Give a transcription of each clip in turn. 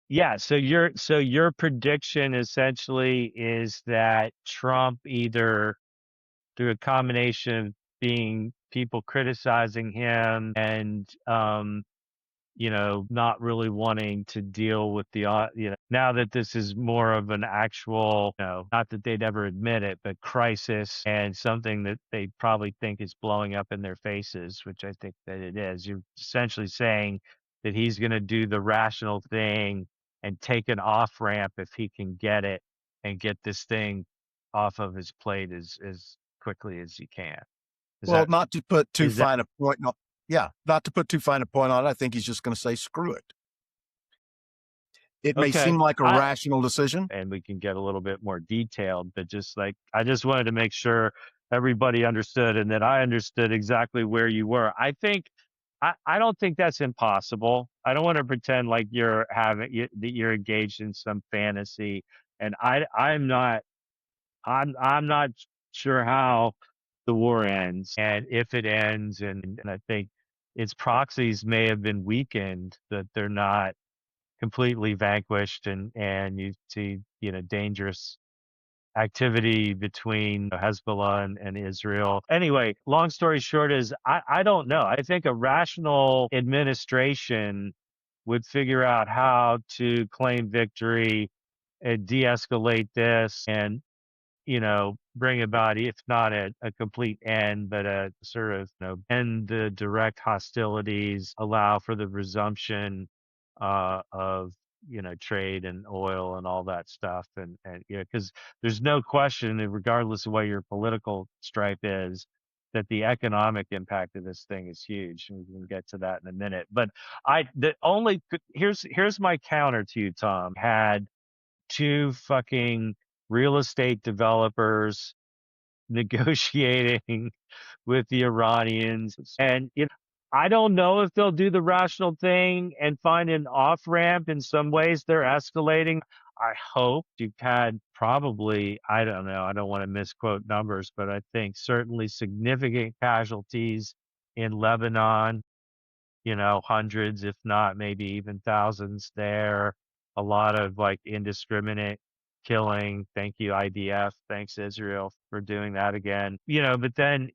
Yeah, so your prediction essentially is that Trump either through a combination of being people criticizing him and not really wanting to deal with now that this is more of an actual, not that they'd ever admit it, but crisis and something that they probably think is blowing up in their faces, which I think that it is. You're essentially saying that he's going to do the rational thing and take an off ramp if he can get it and get this thing off of his plate as quickly as he can. Is Well, that, not to put too is that fine a point on, yeah, not to put too fine a point on it. I think he's just going to say screw it. It may seem okay? like a rational decision. And we can get a little bit more detailed, but just like I just wanted to make sure everybody understood and that I understood exactly where you were. I don't think that's impossible. I don't want to pretend like that you're engaged in some fantasy, and I'm not sure how the war ends and if it ends, and I think its proxies may have been weakened, that they're not completely vanquished, and you see dangerous activity between Hezbollah and Israel. Anyway, long story short is I don't know. I think a rational administration would figure out how to claim victory and de-escalate this and bring about, if not a complete end, but a sort of, end the direct hostilities, allow for the resumption of, trade and oil and all that stuff. And because there's no question, that regardless of what your political stripe is, that the economic impact of this thing is huge. And we can get to that in a minute. But here's my counter to you, Tom. Had two fucking real estate developers negotiating with the Iranians. And I don't know if they'll do the rational thing and find an off ramp. In some ways, they're escalating. I hope. You've had probably, I don't know, I don't want to misquote numbers, but I think certainly significant casualties in Lebanon, hundreds, if not maybe even thousands there. A lot of like indiscriminate killing. Thank you, IDF. Thanks, Israel, for doing that again. But then,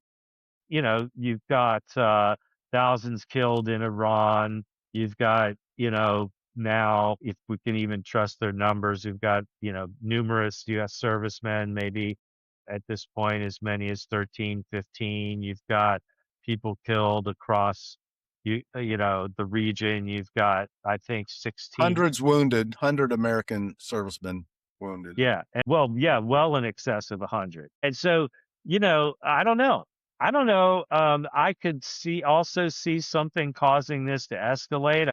you've got thousands killed in Iran. You've got, now, if we can even trust their numbers, we've got, numerous U.S. servicemen, maybe at this point as many as 13, 15. You've got people killed across the region. You've got, I think, 16. Hundreds wounded, 100 American servicemen wounded. Yeah. And, well, yeah, well in excess of 100. And so, I don't know. I don't know. I could also see something causing this to escalate.